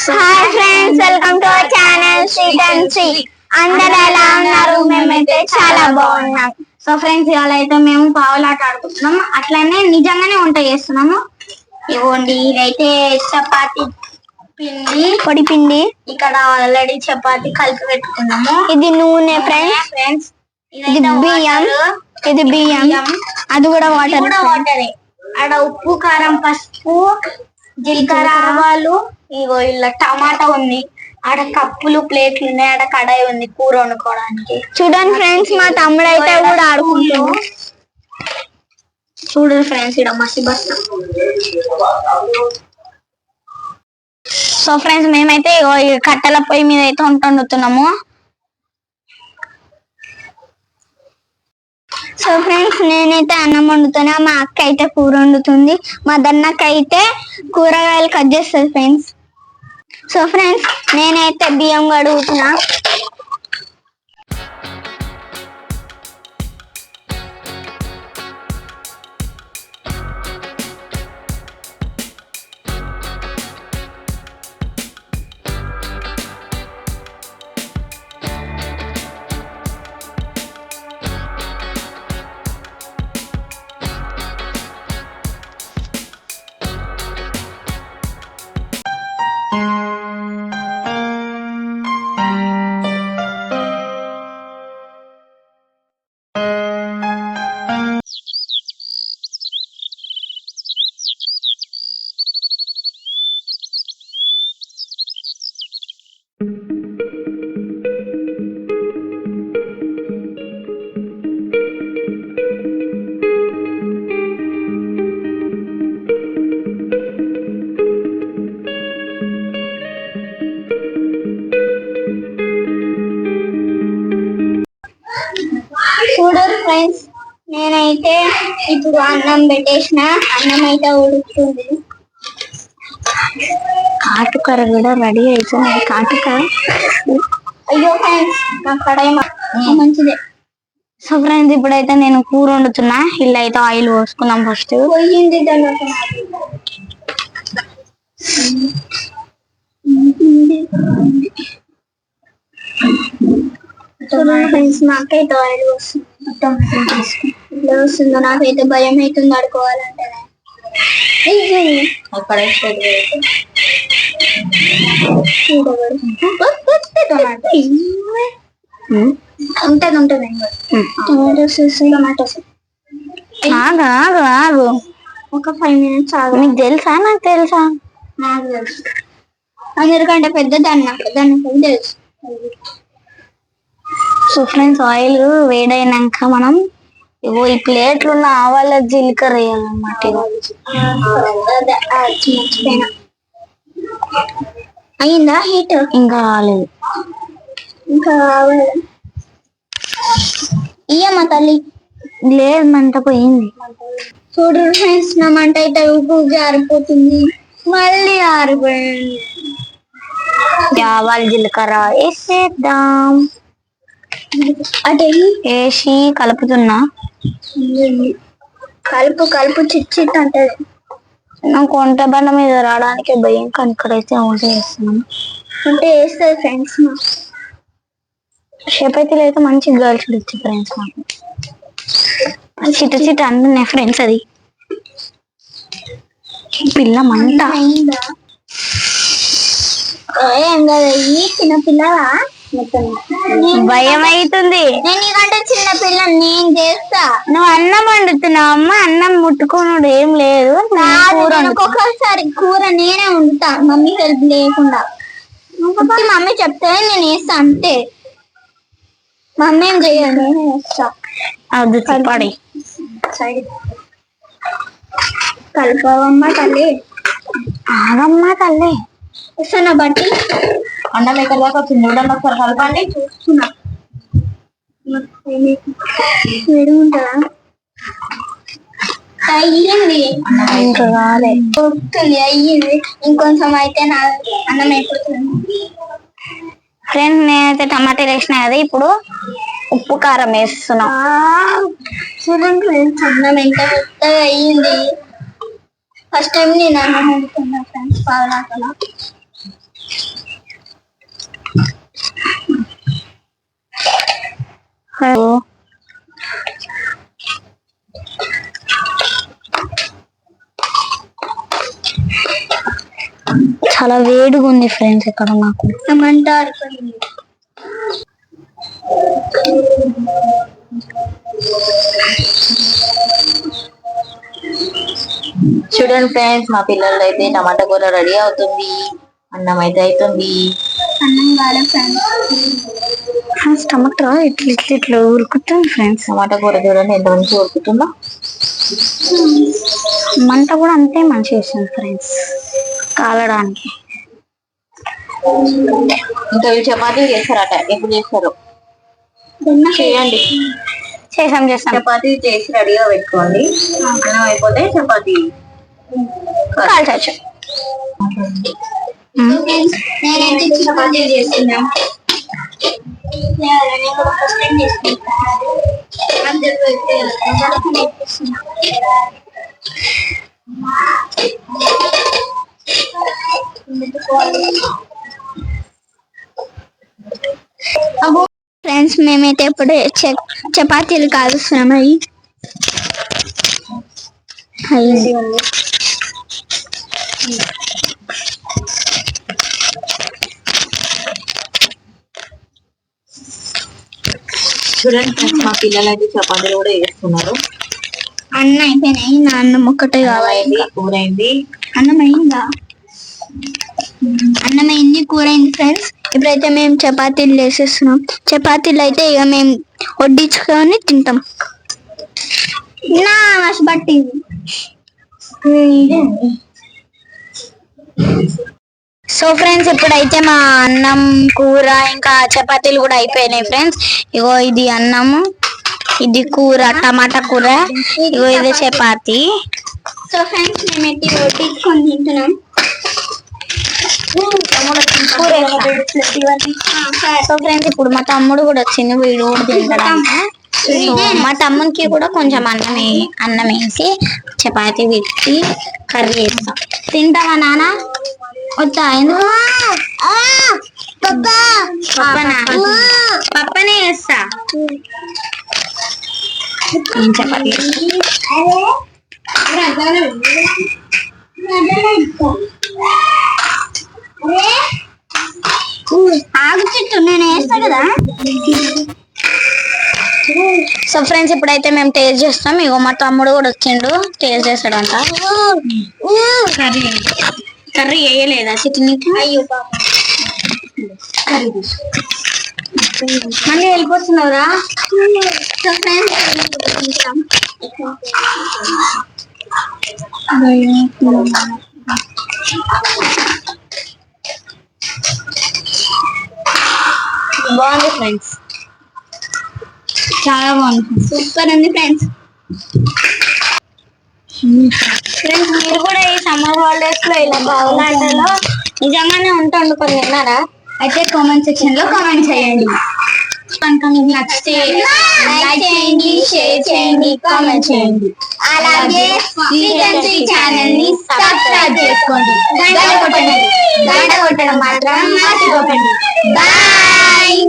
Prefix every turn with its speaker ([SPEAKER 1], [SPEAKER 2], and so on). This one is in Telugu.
[SPEAKER 1] Hi friends, welcome to our channel sweet and sweet. అందరూ ఎలా ఉన్నారు? మేమైతే చాలా బాగున్నాం. సో ఫ్రెండ్స్, ఇవాళ అయితే మేము పావులాట ఆడుకుంటున్నాం, అట్లానే నిజంగానే వంట చేస్తున్నాము. ఇవ్వండి, ఇదైతే చపాతి పిండి, పొడి పిండి. ఇక్కడ ఆల్రెడీ చపాతి కలిపి పెట్టుకున్నాము. ఇది నూనె ఫ్రెండ్స్, ఇది బియ్యం, ఇది బియ్యం, అది కూడా వాటరే. ఆడ ఉప్పు, కారం, పసుపు, జీలకర్ర, ఆవాలు, ఇగో ఇలా టమాటా ఉంది. ఆడ కప్పులు, ప్లేట్లు ఉన్నాయి. ఆడ కడాయి ఉంది కూర వండుకోవడానికి. చూడండి ఫ్రెండ్స్, మా తమ్ముడు అయితే కూడా ఆడుకుంటున్నాడు. చూడండి ఫ్రెండ్స్, ఇక్కడ మసి బస్తా. సో ఫ్రెండ్స్, మేమైతే కట్టెల పొయ్యి మీద అయితే వండుతున్నాము. సో ఫ్రెండ్స్, నేనైతే అన్నం వండుతున్నా, మా అక్క అయితే కూర వండుతుంది, మా దన్నక్క అయితే కూరగాయలు కట్ చేస్తుంది ఫ్రెండ్స్. సో ఫ్రెండ్స్, నేనైతే బియ్యం కడుగుతున్నా. చూడరు ఫ్రెండ్స్, నేనైతే ఇప్పుడు అన్నం పెట్టేసిన, అన్నం అయితే ఉడుకుతుంది. కాటుకర కూడా రెడీ అవుతుంది. కాటుకర, అయ్యో ఫ్రెండ్స్, నా కడాయి మంచిదే. సో ఫ్రెండ్స్, ఇప్పుడైతే నేను కూర వండుతున్నా. ఇలా అయితే ఆయిల్ పోసుకున్నాం. ఫస్ట్ పోయింది, ఫ్రెండ్స్, నాకైతే ఆయిల్ వస్తుంది. ఇట్లా వస్తుందో నాకైతే భయం అవుతుంది ఆడుకోవాలంటే. ఉంటది టొమాటోస్. ఆగు ఒక 5 minutes ఆగు. మీకు తెలుసా? నాకు తెలుసా? నాకు తెలుసు, అందరికంటే పెద్ద దాన్ని తెలుసు. సో ఫ్రెండ్స్, ఆయిల్ వేడైనాక మనం ఈ ప్లేట్లు ఉన్న ఆవాల జీలకర్ర వేయాలన్నమాట. అయిందా హీట్? ఇంకా కాలేదు, ఇంకా కావాలి. ఇయ్యమ్మా తల్లి. లేదు, మంట పోయింది. చూడు ఫ్రెండ్స్, నా మంట అయితే ఊపి ఆరిపోతుంది. మళ్ళీ ఆరిపోయింది. ఆవాల జీలకర్ర వేసేద్దాం. అదే వేసి కలుపుతున్నా. కలుపు చిట్ అంటది. నాకు వంట బండ మీద రావడానికి భయం, కానీ ఇక్కడైతే వంట చేస్తున్నాను. వంట వేస్తుంది ఫ్రెండ్స్. చపాతీలు అయితే మంచి గర్ల్స్ వచ్చి ఫ్రెండ్స్. నాకు చిట్ట అంటున్నాయి ఫ్రెండ్స్. అది పిల్ల మంట ఏం కదా, ఈ చిన్న పిల్లలా భయం అవుతుంది. నేను నీకంటే చిన్న పిల్లని, నేను చేస్తా. నువ్వు అన్నం వండుతున్నావు అమ్మ, అన్నం ముట్టుకోనుడు ఏం లేదు. ఒక్కొక్కసారి కూర నేనే వండుతా, మమ్మీ హెల్ప్ లేకుండా. మమ్మీ చెప్తే నేను వేస్తా అంతే. మమ్మీ ఏం చెయ్యాలి, నేనే వేస్తా. అది చెప్పాడి. కలపవమ్మ తల్లి, ఆగమ్మ తల్లి. వస్తున్నా బట్టి అన్నం ఎక్కడ దాకా వచ్చింది చూడండి, ఒకసారి కలపండి. చూస్తున్నా వేడి ఉంటుందా? అయ్యింది, అయ్యింది. ఇంకొంచెం అయితే నా అన్నం అయిపోతుంది. ఫ్రెండ్స్, నేనైతే టమాటాలు వేసిన కదా, ఇప్పుడు ఉప్పు కారం వేస్తున్నా. చూడండి ఫ్రెండ్స్, అన్నం ఎంత మెత్తగా అయ్యింది. ఫస్ట్ టైం నేను అన్నం వండుతున్నా ఫ్రెండ్స్ పావులాటలో. హలో చాలా వేడిగా ఉంది ఫ్రెండ్స్ ఇక్కడ నాకు ఏమంటారు.
[SPEAKER 2] చూడండి ఫ్రెండ్స్, మా పిల్లలు అయితే టమాటా కూర రెడీ అవుతుంది, అన్నం అయితే అవుతుంది.
[SPEAKER 1] అన్నం కాలే ఫ్రెండ్స్, టమాటా ఇట్లా ఇట్లా ఇట్లా ఉరుకుతుంది ఫ్రెండ్స్.
[SPEAKER 2] టమాటా కూర చూడండి ఎంత మంచిగా ఉరుకుతుందో.
[SPEAKER 1] మంట కూడా అంతే మంచిగా వేస్తుంది ఫ్రెండ్స్ కాలడానికి.
[SPEAKER 2] ఇంకా చపాతీలు చేస్తారట, ఎప్పుడు చేస్తారు చేయండి.
[SPEAKER 1] చేసాం
[SPEAKER 2] చపాతీ చేసి రెడీగా పెట్టుకోండి. అన్నం అయిపోతే చపాతీ
[SPEAKER 1] కాల్చచ్చు.
[SPEAKER 2] నేనైతే చపాతీ చేస్తున్నా.
[SPEAKER 1] ఫ్రెండ్స్, మేమైతే ఇప్పుడు చపాతీలు కాలుస్తున్నాం. అయ్యింది
[SPEAKER 2] చూడండి, మా పిల్లలు అయితే చపాతీలు కూడా వేస్తున్నారు.
[SPEAKER 1] అన్నం అయిపోయినాయి, నా అన్నం ఒక్కటే కావాలి.
[SPEAKER 2] కూర అయింది.
[SPEAKER 1] అన్నం అయిందా? అన్నం అయింది, కూర అయింది ఫ్రెండ్స్. ఇప్పుడైతే మేము చపాతీలు వేసేస్తున్నాం. చపాతీలు అయితే ఇక మేము వడ్డించుకొని తింటాం. నా బట్టి సో ఫ్రెండ్స్, ఇప్పుడైతే మా అన్నం కూర ఇంకా చపాతీలు కూడా అయిపోయినాయి ఫ్రెండ్స్. ఇగో ఇది అన్నము, ఇది కూర టమాటా కూర, ఇగో ఇది చపాతీ. సో ఫ్రెండ్స్, మేమైతే వడ్డించుకొని తింటున్నాం. సో ఫ్రెండ్స్, ఇప్పుడు మా తమ్ముడు కూడా వచ్చింది, వీడు కూడా తింటాడంట. సో మా తమ్మునికి కూడా కొంచెం అన్నం వేసి చపాతీ పెట్టి కర్రీ వేస్తాం. తింటావా నాన్న? వద్దా? ఎందుకు? పప్పనే వేస్తా. చపాతీ ఆగు చెట్టు, నేను వేస్తా కదా. సో ఫ్రెండ్స్, ఇప్పుడైతే మేము టేస్ట్ చేస్తాం. ఇగో మా తమ్ముడు కూడా వచ్చిండు, టేస్ట్ చేస్తాడంట. కర్రీ వేయలేదా చిటినికి? మళ్ళీ వెళ్ళిపోతున్నావురా? సో ఫ్రెండ్స్, బాగుంది ఫ్రెండ్స్, చాలా బాగుంది, సూపర్ ఉంది ఫ్రెండ్స్. ఫ్రెండ్స్, మీరు కూడా ఈ సమ్మర్ హాలిడేస్ లో ఇలా బావులాటలో నిజంగానే వండుకొని తిన్నారా? అయితే కామెంట్ సెక్షన్ లో కామెంట్ చేయండి. కనుక మీకు నచ్చితే లైక్ చేయండి, షేర్ చేయండి, కామెంట్ చేయండి. అలాగే ఛానల్ ని సబ్స్క్రైబ్ చేసుకోండి. గంట కొట్టడం మాత్రం మర్చిపోకండి. బాయ్.